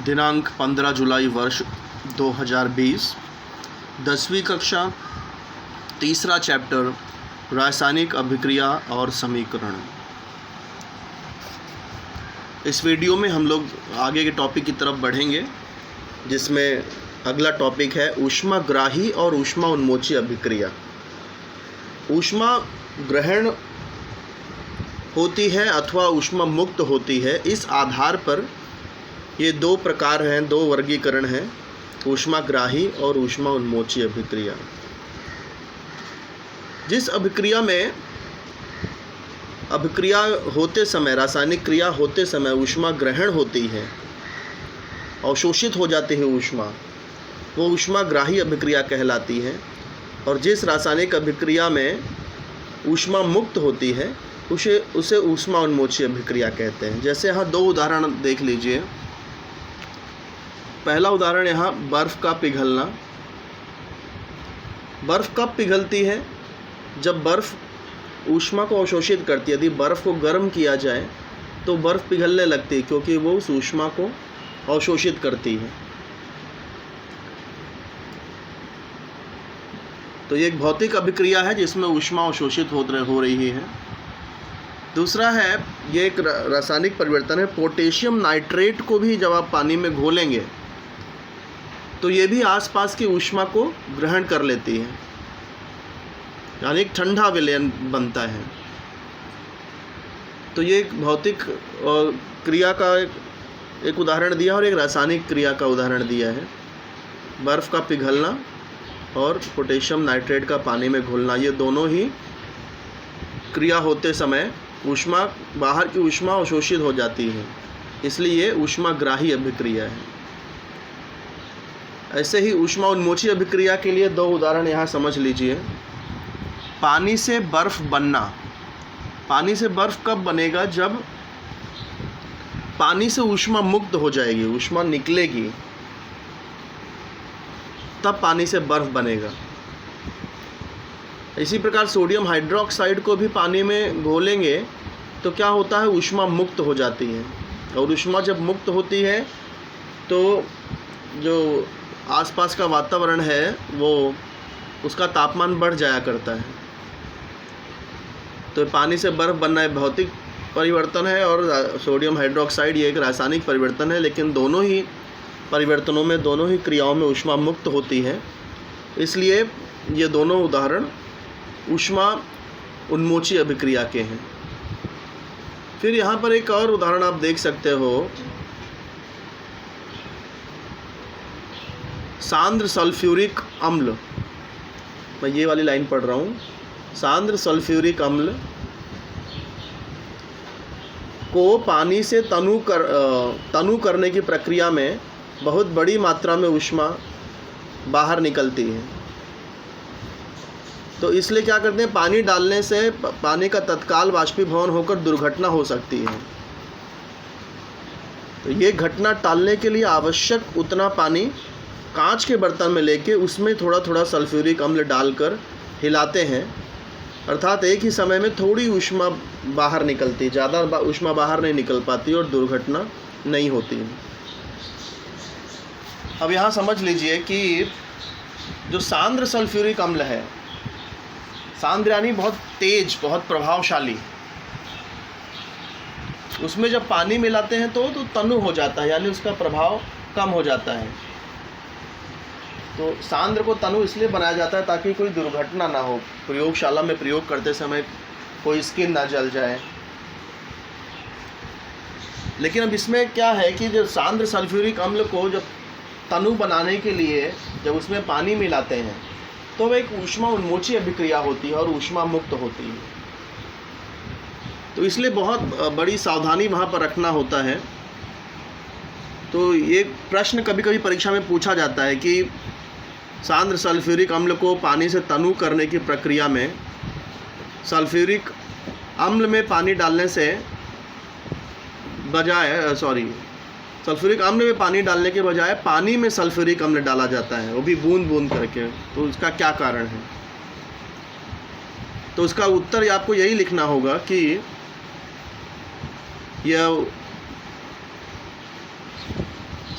दिनांक 15 जुलाई वर्ष 2020, 10वीं कक्षा, तीसरा चैप्टर रासायनिक अभिक्रिया और समीकरण। इस वीडियो में हम लोग आगे के टॉपिक की तरफ बढ़ेंगे, जिसमें अगला टॉपिक है ऊष्माग्राही और ऊष्मा उन्मोची अभिक्रिया। ऊष्मा ग्रहण होती है अथवा ऊष्मा मुक्त होती है, इस आधार पर ये दो प्रकार हैं, दो वर्गीकरण हैं, ऊष्माग्राही और ऊष्मा उन्मोची अभिक्रिया। जिस अभिक्रिया में अभिक्रिया होते समय, रासायनिक क्रिया होते समय ऊष्मा ग्रहण होती है, अवशोषित हो जाती है ऊष्मा, वो ऊष्माग्राही अभिक्रिया कहलाती है। और जिस रासायनिक अभिक्रिया में ऊष्मा मुक्त होती है उसे ऊष्मा उन्मोची अभिक्रिया कहते हैं। जैसे यहाँ दो उदाहरण देख लीजिए। पहला उदाहरण यहाँ बर्फ़ का पिघलना। बर्फ़ कब पिघलती है? जब बर्फ़ ऊष्मा को अवशोषित करती है। यदि बर्फ़ को गर्म किया जाए तो बर्फ़ पिघलने लगती है, क्योंकि वो उस ऊष्मा को अवशोषित करती है। तो ये एक भौतिक अभिक्रिया है जिसमें ऊष्मा अवशोषित हो रही है। दूसरा है, ये एक रासायनिक परिवर्तन है। पोटेशियम नाइट्रेट को भी जब आप पानी में घोलेंगे तो ये भी आसपास की ऊष्मा को ग्रहण कर लेती है, यानी एक ठंडा विलयन बनता है। तो ये एक भौतिक क्रिया का एक उदाहरण दिया और एक रासायनिक क्रिया का उदाहरण दिया है। बर्फ़ का पिघलना और पोटेशियम नाइट्रेट का पानी में घुलना, ये दोनों ही क्रिया होते समय ऊष्मा, बाहर की ऊष्मा अवशोषित हो जाती है, इसलिए ये ऊष्माग्राही अभिक्रिया है। ऐसे ही ऊष्मा उन्मोची अभिक्रिया के लिए दो उदाहरण यहाँ समझ लीजिए। पानी से बर्फ़ बनना। पानी से बर्फ़ कब बनेगा? जब पानी से ऊष्मा मुक्त हो जाएगी, ऊष्मा निकलेगी, तब पानी से बर्फ़ बनेगा। इसी प्रकार सोडियम हाइड्रोक्साइड को भी पानी में घोलेंगे तो क्या होता है? ऊष्मा मुक्त हो जाती है। और ऊष्मा जब मुक्त होती है तो जो आसपास का वातावरण है वो उसका तापमान बढ़ जाया करता है। तो पानी से बर्फ़ बनना एक भौतिक परिवर्तन है और सोडियम हाइड्रोक्साइड ये एक रासायनिक परिवर्तन है, लेकिन दोनों ही परिवर्तनों में, दोनों ही क्रियाओं में ऊष्मा मुक्त होती है, इसलिए ये दोनों उदाहरण ऊष्मा उन्मोची अभिक्रिया के हैं। फिर यहाँ पर एक और उदाहरण आप देख सकते हो, सांद्र सल्फ्यूरिक अम्ल। मैं ये वाली लाइन पढ़ रहा हूँ। सांद्र सल्फ्यूरिक अम्ल को पानी से तनु करने की प्रक्रिया में बहुत बड़ी मात्रा में ऊष्मा बाहर निकलती है। तो इसलिए क्या करते हैं? पानी डालने से पानी का तत्काल बाष्पीभवन होकर दुर्घटना हो सकती है। तो ये घटना टालने के लिए आवश्यक उतना पानी कांच के बर्तन में लेके उसमें थोड़ा थोड़ा सल्फ्यूरिक अम्ल डालकर हिलाते हैं, अर्थात एक ही समय में थोड़ी ऊष्मा बाहर निकलती, ज़्यादा ऊष्मा बाहर नहीं निकल पाती और दुर्घटना नहीं होती। अब यहाँ समझ लीजिए कि जो सांद्र सल्फ्यूरिक अम्ल है, सांद्र यानी बहुत तेज, बहुत प्रभावशाली, उसमें जब पानी मिलाते हैं तो तनु हो जाता है, यानी उसका प्रभाव कम हो जाता है। तो सांद्र को तनु इसलिए बनाया जाता है ताकि कोई दुर्घटना ना हो, प्रयोगशाला में प्रयोग करते समय कोई स्किन ना जल जाए। लेकिन अब इसमें क्या है कि जो सांद्र सल्फ्यूरिक अम्ल को जब तनु बनाने के लिए जब उसमें पानी मिलाते हैं तो वह एक ऊष्मा उन्मोची अभिक्रिया होती है और ऊष्मा मुक्त होती है। तो इसलिए बहुत बड़ी सावधानी वहाँ पर रखना होता है। तो ये प्रश्न कभी कभी परीक्षा में पूछा जाता है कि सांद्र सल्फ्यूरिक अम्ल को पानी से तनु करने की प्रक्रिया में सल्फ्यूरिक अम्ल में पानी डालने से बजाय सल्फ्यूरिक अम्ल में पानी डालने के बजाय पानी में सल्फ्यूरिक अम्ल डाला जाता है, वो भी बूंद बूंद करके। तो उसका क्या कारण है? तो उसका उत्तर आपको यही लिखना होगा कि यह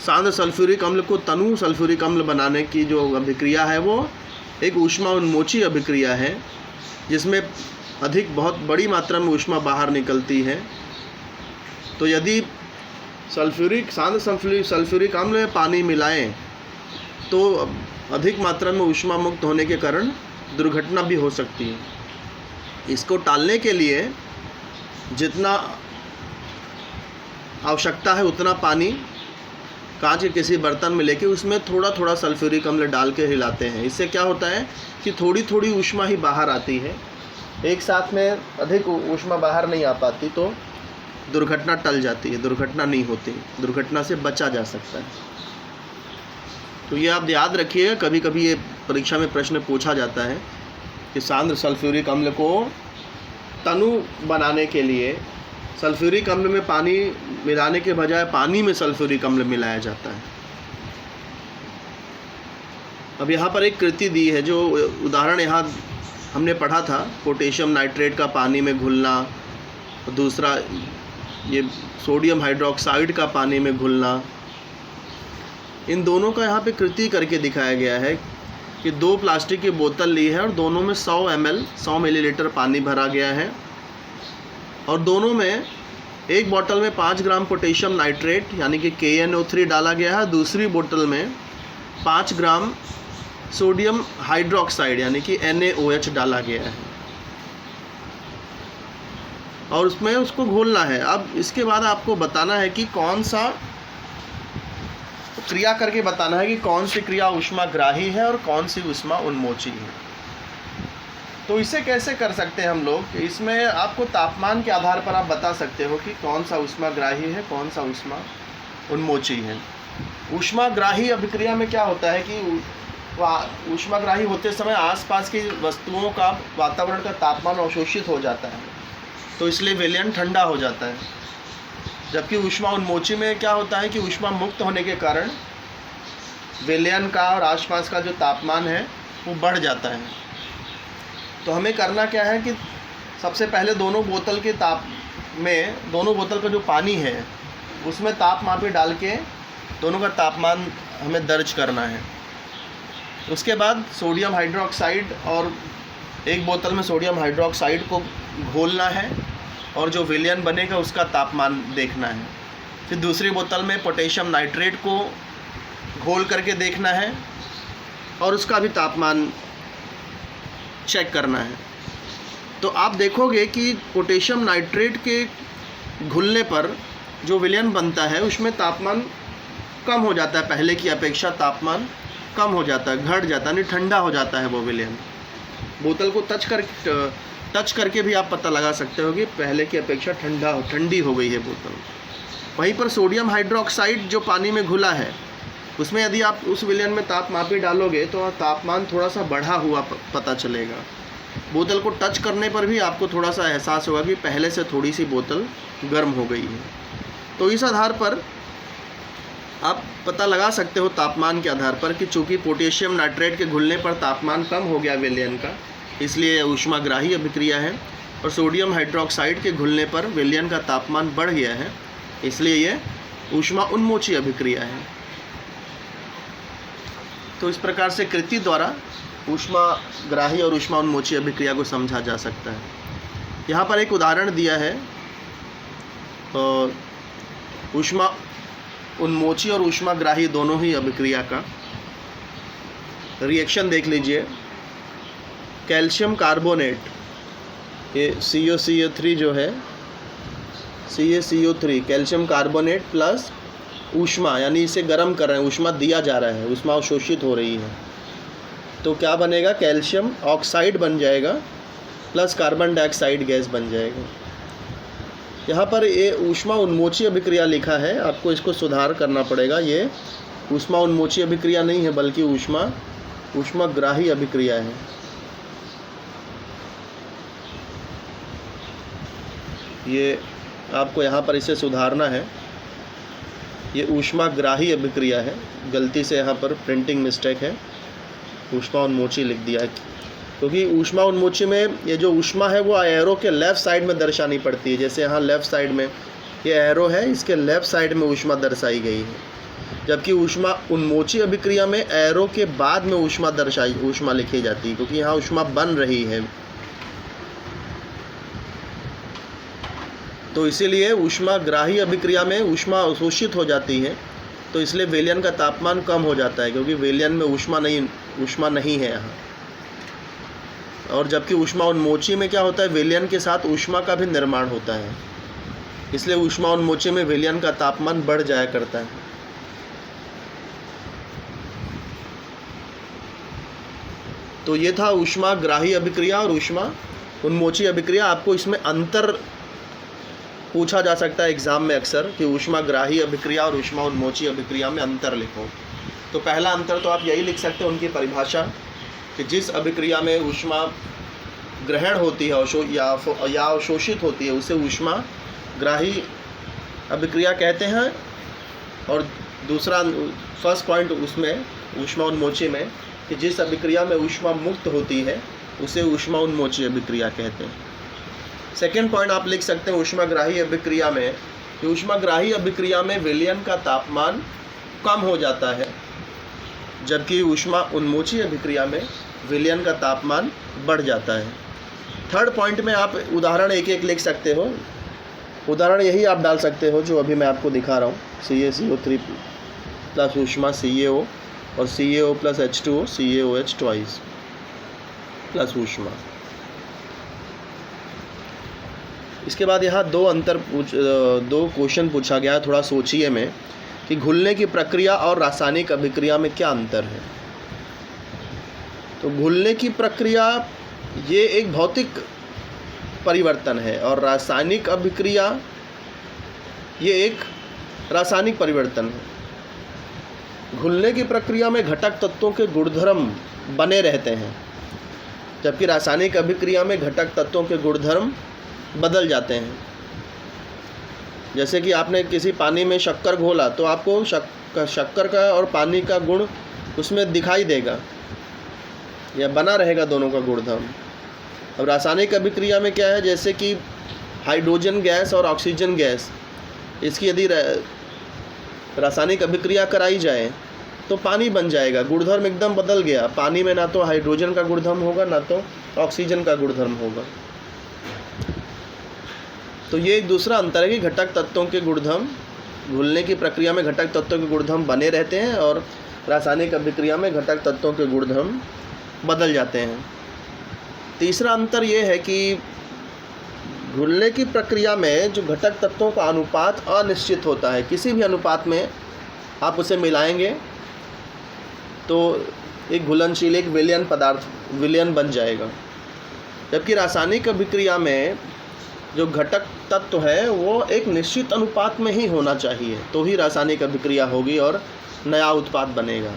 सांद्र सल्फ्यूरिक अम्ल को तनु सल्फ्यूरिक अम्ल बनाने की जो अभिक्रिया है वो एक ऊष्मा उन्मोची अभिक्रिया है, जिसमें बहुत बड़ी मात्रा में ऊष्मा बाहर निकलती है। तो यदि सांद्र सल्फ्यूरिक अम्ल में पानी मिलाएं तो अधिक मात्रा में ऊष्मा मुक्त होने के कारण दुर्घटना भी हो सकती है। इसको टालने के लिए जितना आवश्यकता है उतना पानी कांच के किसी बर्तन में लेके उसमें थोड़ा थोड़ा सल्फ्यूरिक अम्ल डाल के हिलाते हैं। इससे क्या होता है कि थोड़ी थोड़ी ऊष्मा ही बाहर आती है, एक साथ में अधिक ऊष्मा बाहर नहीं आ पाती, तो दुर्घटना टल जाती है, दुर्घटना नहीं होती, दुर्घटना से बचा जा सकता है। तो ये आप याद रखिएगा, कभी कभी ये परीक्षा में प्रश्न पूछा जाता है कि सांद्र सल्फ्यूरिक अम्ल को तनु बनाने के लिए सल्फ्यूरिक अम्ल में पानी मिलाने के बजाय पानी में सल्फ्यूरिक अम्ल मिलाया जाता है। अब यहाँ पर एक कृति दी है, जो उदाहरण यहाँ हमने पढ़ा था, पोटेशियम नाइट्रेट का पानी में घुलना, दूसरा ये सोडियम हाइड्रोक्साइड का पानी में घुलना, इन दोनों का यहाँ पे कृति करके दिखाया गया है कि 2 प्लास्टिक की बोतल ली है और दोनों में 100 मिलीलीटर पानी भरा गया है, और दोनों में एक बोतल में 5 ग्राम पोटेशियम नाइट्रेट यानी कि KNO3 डाला गया है, दूसरी बोतल में 5 ग्राम सोडियम हाइड्रोक्साइड यानी कि NaOH डाला गया है, और उसमें उसको घोलना है। अब इसके बाद आपको बताना है कि कौन सा क्रिया करके बताना है कि कौन सी क्रिया ऊष्माग्राही है और कौन सी ऊष्मा उन्मोची है। तो इसे कैसे कर सकते हैं हम लोग? इसमें आपको तापमान के आधार पर आप बता सकते हो कि कौन सा ऊष्माग्राही है, कौन सा ऊष्मा उन्मोची है। ऊष्माग्राही अभिक्रिया में क्या होता है कि ऊष्माग्राही होते समय आसपास की वस्तुओं का, वातावरण का तापमान अवशोषित हो जाता है, तो इसलिए विलयन ठंडा हो जाता है। जबकि ऊष्मा उन्मोची में क्या होता है कि ऊष्मा मुक्त होने के कारण विलयन का और आसपास का जो तापमान है वो बढ़ जाता है। तो हमें करना क्या है कि सबसे पहले दोनों बोतल का जो पानी है उसमें तापमापी डाल के दोनों का तापमान हमें दर्ज करना है। उसके बाद सोडियम हाइड्रोक्साइड और एक बोतल में सोडियम हाइड्रोक्साइड को घोलना है और जो विलयन बनेगा उसका तापमान देखना है। फिर दूसरी बोतल में पोटेशियम नाइट्रेट को घोल करके देखना है और उसका भी तापमान चेक करना है। तो आप देखोगे कि पोटेशियम नाइट्रेट के घुलने पर जो विलयन बनता है उसमें तापमान कम हो जाता है, पहले की अपेक्षा तापमान कम हो जाता है, घट जाता है, नहीं ठंडा हो जाता है वो विलयन। बोतल को टच करके भी आप पता लगा सकते हो कि पहले की अपेक्षा ठंडी हो गई है बोतल। वहीं पर सोडियम हाइड्रोक्साइड जो पानी में घुला है उसमें यदि आप उस विलयन में तापमापी डालोगे तो तापमान थोड़ा सा बढ़ा हुआ पता चलेगा। बोतल को टच करने पर भी आपको थोड़ा सा एहसास होगा कि पहले से थोड़ी सी बोतल गर्म हो गई है। तो इस आधार पर आप पता लगा सकते हो तापमान के आधार पर कि चूँकि पोटेशियम नाइट्रेट के घुलने पर तापमान कम हो गया विलयन का, इसलिए ऊष्माग्राही अभिक्रिया है, और सोडियम हाइड्रोक्साइड के घुलने पर विलयन का तापमान बढ़ गया है, इसलिए ये ऊष्मा उन्मोची अभिक्रिया है। तो इस प्रकार से कृति द्वारा ऊष्माग्राही और ऊष्मा उन्मोची अभिक्रिया को समझा जा सकता है। यहाँ पर एक उदाहरण दिया है, ऊष्मा उन्मोची और ऊष्माग्राही दोनों ही अभिक्रिया का रिएक्शन देख लीजिए। कैल्शियम कार्बोनेट, ये CaCO3 जो है, CaCO3 कैल्शियम कार्बोनेट प्लस ऊष्मा, यानी इसे गर्म कर रहे हैं, ऊष्मा दिया जा रहा है, ऊष्मा अवशोषित हो रही है, तो क्या बनेगा? कैल्शियम ऑक्साइड बन जाएगा प्लस कार्बन डाइऑक्साइड गैस बन जाएगा। यहाँ पर ये ऊष्मा उन्मोची अभिक्रिया लिखा है, आपको इसको सुधार करना पड़ेगा। ये ऊष्मा उन्मोची अभिक्रिया नहीं है बल्कि ऊष्माग्राही अभिक्रिया है। ये आपको यहाँ पर इसे सुधारना है, ये ऊष्माग्राही अभिक्रिया है, गलती से यहाँ पर प्रिंटिंग मिस्टेक है, ऊष्मा उन्मोची लिख दिया है, क्योंकि ऊष्मा उन्मोची में ये जो ऊष्मा है वो एरो के लेफ़्ट साइड में दर्शानी पड़ती है। जैसे यहाँ लेफ़्ट साइड में ये एरो है, इसके लेफ़्ट साइड में ऊष्मा दर्शाई गई है। जबकि ऊष्मा उन्मोची अभिक्रिया में एरो के बाद में ऊष्मा लिखी जाती है, क्योंकि यहाँ ऊष्मा बन रही है। तो इसीलिए ऊष्माग्राही अभिक्रिया में ऊष्मा अवशोषित हो जाती है, तो इसलिए विलयन का तापमान कम हो जाता है, क्योंकि विलयन में ऊष्मा नहीं है यहाँ। और जबकि ऊष्मा उन्मोची में क्या होता है, विलयन के साथ ऊष्मा का भी निर्माण होता है, इसलिए ऊष्मा उन्मोची में विलयन का तापमान बढ़ जाया करता है। तो ये था ऊष्माग्राही अभिक्रिया और ऊष्मा उन्मोची अभिक्रिया। आपको इसमें अंतर पूछा जा सकता है एग्ज़ाम में अक्सर कि ऊष्माग्राही अभिक्रिया और ऊष्मा उन्मोची अभिक्रिया में अंतर लिखो। तो पहला अंतर तो आप यही लिख सकते हो, उनकी परिभाषा, कि जिस अभिक्रिया में ऊष्मा ग्रहण होती है या अवशोषित होती है उसे ऊष्माग्राही अभिक्रिया कहते हैं। और दूसरा फर्स्ट पॉइंट उसमें ऊष्मा उन्मोची में, कि जिस अभिक्रिया में ऊष्मा मुक्त होती है उसे ऊष्मा उन्मोची अभिक्रिया कहते हैं। सेकेंड पॉइंट आप लिख सकते हैं ऊष्माग्राही अभिक्रिया में, कि ऊष्माग्राही अभिक्रिया में विलयन का तापमान कम हो जाता है, जबकि ऊष्मा उन्मोची अभिक्रिया में विलयन का तापमान बढ़ जाता है। थर्ड पॉइंट में आप उदाहरण एक एक लिख सकते हो। उदाहरण यही आप डाल सकते हो जो अभी मैं आपको दिखा रहा हूँ, CaCO3 प्लस ऊष्मा CaO और CaO plus H2O CaOH twice plus ऊष्मा। इसके बाद यहाँ दो क्वेश्चन पूछा गया, थोड़ा सोचिए में, कि घुलने की प्रक्रिया और रासायनिक अभिक्रिया में क्या अंतर है। तो घुलने की प्रक्रिया ये एक भौतिक परिवर्तन है और रासायनिक अभिक्रिया ये एक रासायनिक परिवर्तन है। घुलने की प्रक्रिया में घटक तत्वों के गुणधर्म बने रहते हैं, जबकि रासायनिक अभिक्रिया में घटक तत्वों के गुणधर्म बदल जाते हैं। जैसे कि आपने किसी पानी में शक्कर घोला तो आपको शक्कर का और पानी का गुण उसमें दिखाई देगा या बना रहेगा दोनों का गुणधर्म। अब रासायनिक अभिक्रिया में क्या है, जैसे कि हाइड्रोजन गैस और ऑक्सीजन गैस, इसकी यदि रासायनिक अभिक्रिया कराई जाए तो पानी बन जाएगा, गुणधर्म एकदम बदल गया। पानी में ना तो हाइड्रोजन का गुणधर्म होगा ना तो ऑक्सीजन का गुणधर्म होगा। तो ये एक दूसरा अंतर है कि घटक तत्वों के गुणधर्म, घुलने की प्रक्रिया में घटक तत्वों के गुणधर्म बने रहते हैं और रासायनिक अभिक्रिया में घटक तत्वों के गुणधर्म बदल जाते हैं। तीसरा अंतर ये है कि घुलने की प्रक्रिया में जो घटक तत्वों का अनुपात अनिश्चित होता है, किसी भी अनुपात में आप उसे मिलाएंगे तो एक घुलनशील, एक विलयन बन जाएगा। जबकि रासायनिक अभिक्रिया में जो घटक तत्व है वो एक निश्चित अनुपात में ही होना चाहिए, तो ही रासायनिक अभिक्रिया होगी और नया उत्पाद बनेगा।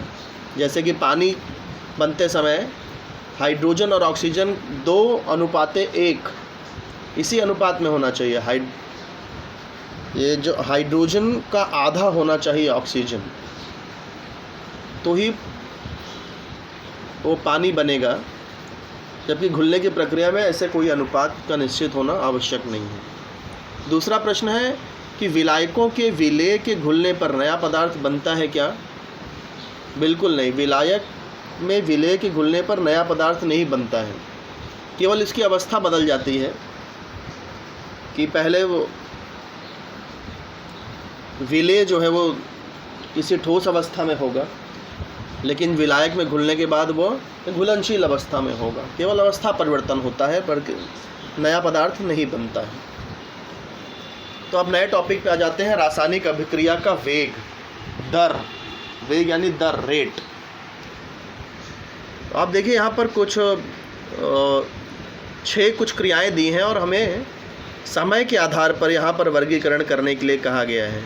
जैसे कि पानी बनते समय हाइड्रोजन और ऑक्सीजन 2:1 इसी अनुपात में होना चाहिए। ये जो हाइड्रोजन का आधा होना चाहिए ऑक्सीजन, तो ही वो पानी बनेगा। जबकि घुलने की प्रक्रिया में ऐसे कोई अनुपात का निश्चित होना आवश्यक नहीं है। दूसरा प्रश्न है कि विलायकों के विलेय के घुलने पर नया पदार्थ बनता है क्या? बिल्कुल नहीं, विलायक में विलेय के घुलने पर नया पदार्थ नहीं बनता है, केवल इसकी अवस्था बदल जाती है कि पहले वो विलेय जो है वो किसी ठोस अवस्था में होगा, लेकिन विलायक में घुलने के बाद वो घुलनशील अवस्था में होगा। केवल अवस्था परिवर्तन होता है पर नया पदार्थ नहीं बनता है। तो अब नए टॉपिक पे आ जाते हैं, रासायनिक अभिक्रिया का वेग, दर। वेग यानी दर, रेट। तो आप देखिए यहाँ पर कुछ 6 कुछ क्रियाएं दी हैं और हमें समय के आधार पर यहाँ पर वर्गीकरण करने के लिए कहा गया है।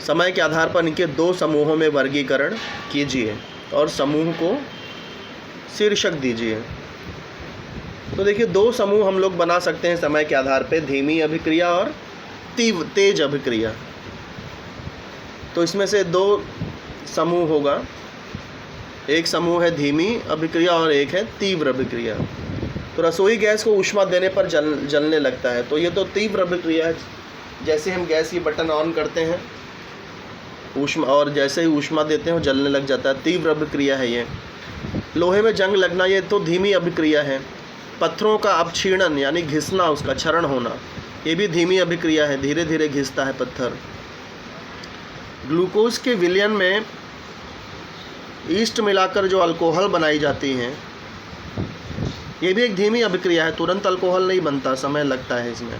समय के आधार पर इनके 2 समूहों में वर्गीकरण कीजिए और समूह को शीर्षक दीजिए। तो देखिए 2 समूह हम लोग बना सकते हैं समय के आधार पर, धीमी अभिक्रिया और तेज अभिक्रिया। तो इसमें से 2 समूह होगा, एक समूह है धीमी अभिक्रिया और एक है तीव्र अभिक्रिया। तो रसोई गैस को ऊष्मा देने पर जलने लगता है, तो ये तो तीव्र अभिक्रिया है। जैसे हम गैस की बटन ऑन करते हैं ऊष्मा, और जैसे ही ऊष्मा देते हैं वो जलने लग जाता है। तीव्र अभिक्रिया है ये। लोहे में जंग लगना ये तो धीमी अभिक्रिया है। पत्थरों का अपक्षीणन यानी घिसना, उसका क्षरण होना, ये भी धीमी अभिक्रिया है, धीरे धीरे घिसता है पत्थर। ग्लूकोज के विलयन में ईस्ट मिलाकर जो अल्कोहल बनाई जाती हैं, ये भी एक धीमी अभिक्रिया है, तुरंत अल्कोहल नहीं बनता, समय लगता है इसमें।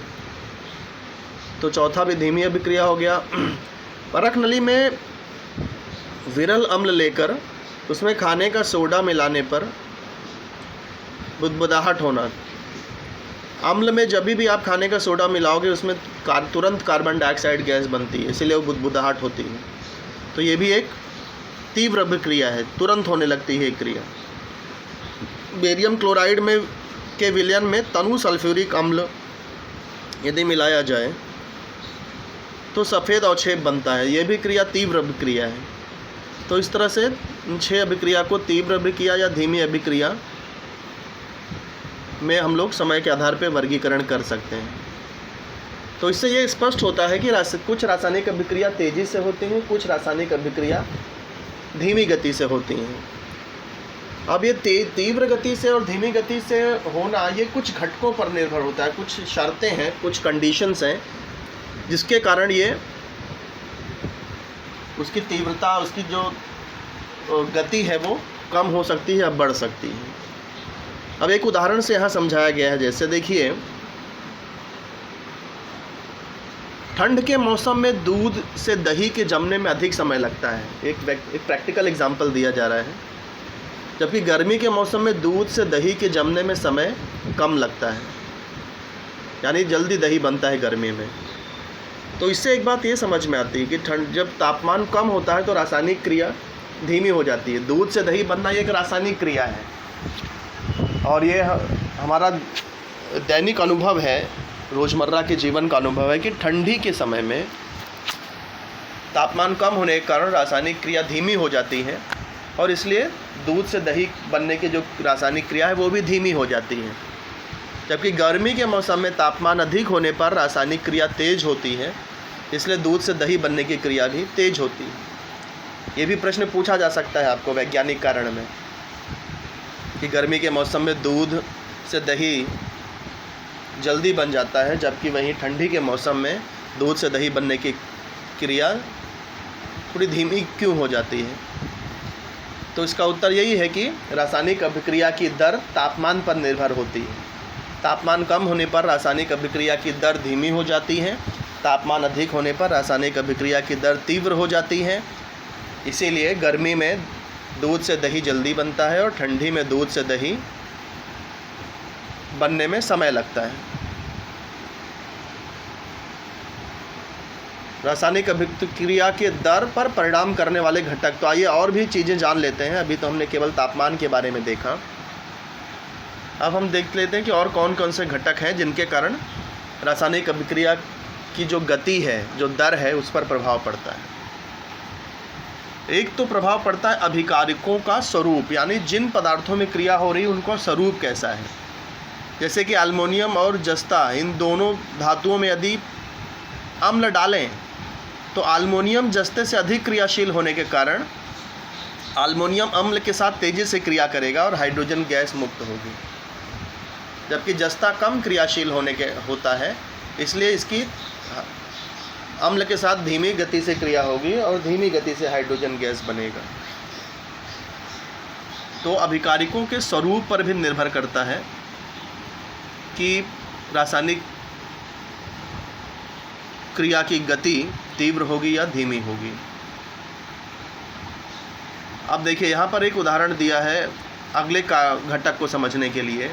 तो चौथा भी धीमी अभिक्रिया हो गया। परख नली में विरल अम्ल लेकर उसमें खाने का सोडा मिलाने पर बुदबुदाहट होना। अम्ल में जब भी आप खाने का सोडा मिलाओगे उसमें तुरंत कार्बन डाइऑक्साइड गैस बनती है, इसीलिए वो बुदबुदाहट होती है। तो ये भी एक तीव्र अभिक्रिया है, तुरंत होने लगती है एक क्रिया। बेरियम क्लोराइड में के विलयन में तनु सल्फ्यूरिक अम्ल यदि मिलाया जाए तो सफ़ेद अवक्षेप बनता है, ये भी क्रिया तीव्र अभिक्रिया है। तो इस तरह से 6 अभिक्रिया को तीव्र अभिक्रिया या धीमी अभिक्रिया में हम लोग समय के आधार पर वर्गीकरण कर सकते हैं। तो इससे ये स्पष्ट होता है कि कुछ रासायनिक अभिक्रिया तेज़ी से होती हैं, कुछ रासायनिक अभिक्रिया धीमी गति से होती हैं। अब ये तीव्र गति से और धीमी गति से होना ये कुछ घटकों पर निर्भर होता है, कुछ शर्तें हैं, कुछ कंडीशंस हैं, जिसके कारण ये उसकी तीव्रता, उसकी जो गति है वो कम हो सकती है या बढ़ सकती है। अब एक उदाहरण से यहाँ समझाया गया है, जैसे देखिए ठंड के मौसम में दूध से दही के जमने में अधिक समय लगता है। एक प्रैक्टिकल एग्जांपल दिया जा रहा है। जबकि गर्मी के मौसम में दूध से दही के जमने में समय कम लगता है, यानी जल्दी दही बनता है गर्मी में। तो इससे एक बात ये समझ में आती है कि जब तापमान कम होता है तो रासायनिक क्रिया धीमी हो जाती है। दूध से दही बनना ये एक रासायनिक क्रिया है, और ये हमारा दैनिक अनुभव है, रोज़मर्रा के जीवन का अनुभव है कि ठंडी के समय में तापमान कम होने के कारण रासायनिक क्रिया धीमी हो जाती है, और इसलिए दूध से दही बनने की जो रासायनिक क्रिया है वो भी धीमी हो जाती है। जबकि गर्मी के मौसम में तापमान अधिक होने पर रासायनिक क्रिया तेज़ होती है, इसलिए दूध से दही बनने की क्रिया भी तेज़ होती है। ये भी प्रश्न पूछा जा सकता है आपको वैज्ञानिक कारण में कि गर्मी के मौसम में दूध से दही जल्दी बन जाता है, जबकि वहीं ठंडी के मौसम में दूध से दही बनने की क्रिया थोड़ी धीमी क्यों हो जाती है। तो इसका उत्तर यही है कि रासायनिक अभिक्रिया की दर तापमान पर निर्भर होती है। तापमान कम होने पर रासायनिक अभिक्रिया की दर धीमी हो जाती है, तापमान अधिक होने पर रासायनिक अभिक्रिया की दर तीव्र हो जाती है। इसीलिए गर्मी में दूध से दही जल्दी बनता है और ठंडी में दूध से दही बनने में समय लगता है। रासायनिक अभिक्रिया के दर पर परिणाम करने वाले घटक। तो आइए और भी चीज़ें जान लेते हैं। अभी तो हमने केवल तापमान के बारे में देखा, अब हम देख लेते हैं कि और कौन कौन से घटक हैं जिनके कारण रासायनिक अभिक्रिया की जो गति है, जो दर है, उस पर प्रभाव पड़ता है। एक तो प्रभाव पड़ता है अभिकारकों का स्वरूप, यानी जिन पदार्थों में क्रिया हो रही है उनका स्वरूप कैसा है। जैसे कि एल्युमिनियम और जस्ता, इन दोनों धातुओं में यदि अम्ल डालें तो एल्युमिनियम जस्ते से अधिक क्रियाशील होने के कारण एल्युमिनियम अम्ल के साथ तेज़ी से क्रिया करेगा और हाइड्रोजन गैस मुक्त होगी, जबकि जस्ता कम क्रियाशील होता है, इसलिए इसकी अम्ल के साथ धीमी गति से क्रिया होगी और धीमी गति से हाइड्रोजन गैस बनेगा। तो अभिकारकों के स्वरूप पर भी निर्भर करता है कि रासायनिक क्रिया की गति तीव्र होगी या धीमी होगी। अब देखिए यहाँ पर एक उदाहरण दिया है अगले का घटक को समझने के लिए।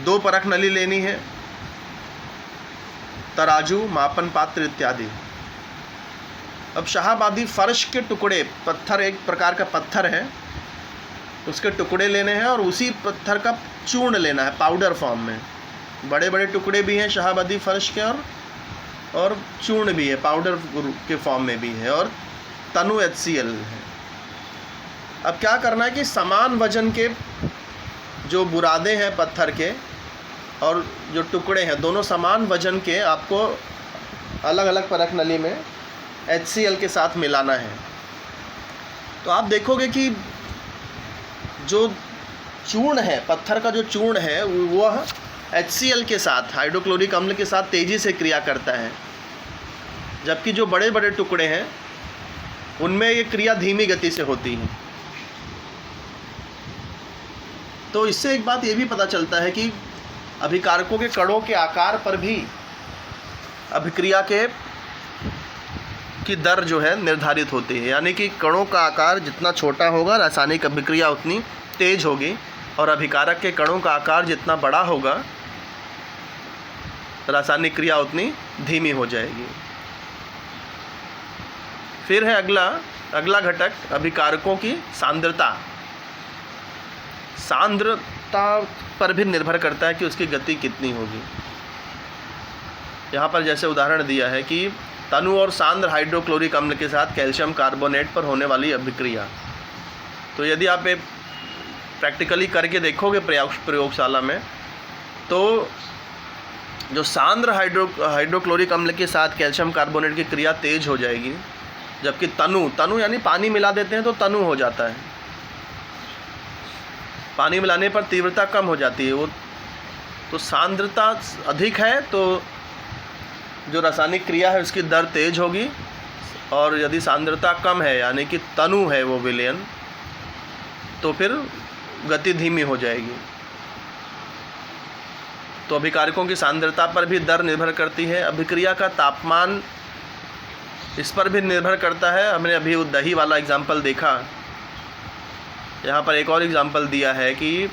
2 परख नली लेनी है, तराजू, मापन पात्र इत्यादि। अब शाहाबादी फर्श के टुकड़े, पत्थर एक प्रकार का पत्थर है, उसके टुकड़े लेने हैं और उसी पत्थर का चूर्ण लेना है पाउडर फॉर्म में। बड़े बड़े टुकड़े भी हैं शाहाबादी फर्श के, और चूर्ण भी है, पाउडर के फॉर्म में भी है, और तनु HCl है। अब क्या करना है कि समान वजन के जो बुरादे हैं पत्थर के और जो टुकड़े हैं, दोनों समान वजन के आपको अलग अलग परख नली में HCl के साथ मिलाना है। तो आप देखोगे कि जो चूर्ण है, पत्थर का जो चूर्ण है वह HCl के साथ, हाइड्रोक्लोरिक अम्ल के साथ तेज़ी से क्रिया करता है, जबकि जो बड़े बड़े टुकड़े हैं उनमें ये क्रिया धीमी गति से होती है। तो इससे एक बात ये भी पता चलता है कि अभिकारकों के कणों के आकार पर भी अभिक्रिया की दर जो है निर्धारित होती है। यानी कि कणों का आकार जितना छोटा होगा रासायनिक अभिक्रिया उतनी तेज होगी, और अभिकारक के कणों का आकार जितना बड़ा होगा रासायनिक क्रिया उतनी धीमी हो जाएगी। फिर है अगला घटक अभिकारकों की सांद्रता। सांद्रता पर भी निर्भर करता है कि उसकी गति कितनी होगी। यहाँ पर जैसे उदाहरण दिया है कि तनु और सांद्र हाइड्रोक्लोरिक अम्ल के साथ कैल्शियम कार्बोनेट पर होने वाली अभिक्रिया। तो यदि आप ये प्रैक्टिकली करके देखोगे प्रयोगशाला में, तो जो सांद्र हाइड्रोक्लोरिक अम्ल के साथ कैल्शियम कार्बोनेट की क्रिया तेज हो जाएगी, जबकि तनु यानी पानी मिला देते हैं तो तनु हो जाता है। पानी मिलाने पर तीव्रता कम हो जाती है। वो तो सांद्रता अधिक है तो जो रासायनिक क्रिया है उसकी दर तेज होगी, और यदि सांद्रता कम है यानी कि तनु है वो विलयन, तो फिर गति धीमी हो जाएगी। तो अभिकारकों की सांद्रता पर भी दर निर्भर करती है। अभिक्रिया का तापमान इस पर भी निर्भर करता है। हमने अभी वो दही वाला एग्जाम्पल देखा, यहाँ पर एक और एग्जाम्पल दिया है कि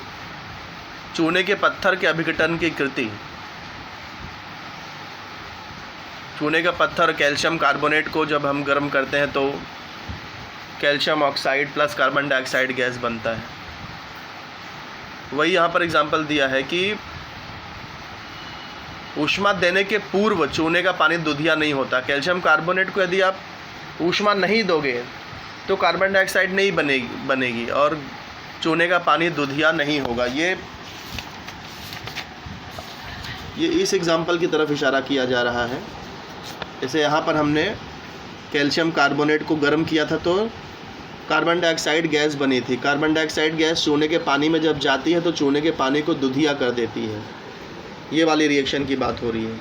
चूने के पत्थर के अभिघटन की कृति। चूने का पत्थर कैल्शियम कार्बोनेट को जब हम गर्म करते हैं तो calcium oxide plus carbon dioxide gas बनता है। वही यहाँ पर एग्जाम्पल दिया है कि ऊष्मा देने के पूर्व चूने का पानी दुधिया नहीं होता। कैल्शियम कार्बोनेट को यदि आप ऊष्मा नहीं दोगे तो कार्बन डाइऑक्साइड नहीं बनेगी और चूने का पानी दुधिया नहीं होगा। ये इस एग्जाम्पल की तरफ इशारा किया जा रहा है। जैसे यहाँ पर हमने कैल्शियम कार्बोनेट को गर्म किया था तो कार्बन डाइऑक्साइड गैस बनी थी। कार्बन डाइऑक्साइड गैस चूने के पानी में जब जाती है तो चूने के पानी को दुधिया कर देती है। ये वाली रिएक्शन की बात हो रही है।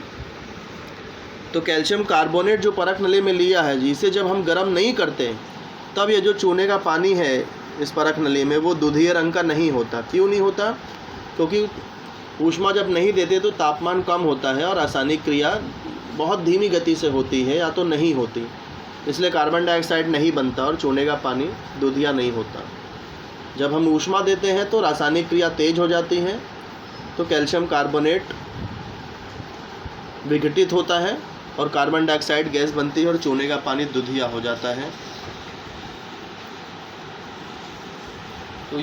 तो कैल्शियम कार्बोनेट जो परख नली में लिया है, जिसे जब हम गर्म नहीं करते तब ये जो चूने का पानी है इस परख नली में वो दुधिया रंग का नहीं होता। क्यों नहीं होता? क्योंकि ऊष्मा जब नहीं देते तो तापमान कम होता है और रासायनिक क्रिया बहुत धीमी गति से होती है या तो नहीं होती, इसलिए कार्बन डाइऑक्साइड नहीं बनता और चूने का पानी दुधिया नहीं होता। जब हम ऊष्मा देते हैं तो रासायनिक क्रिया तेज हो जाती है, तो कैल्शियम कार्बोनेट विघटित होता है और कार्बन डाइऑक्साइड गैस बनती है और चूने का पानी दुधिया हो जाता है।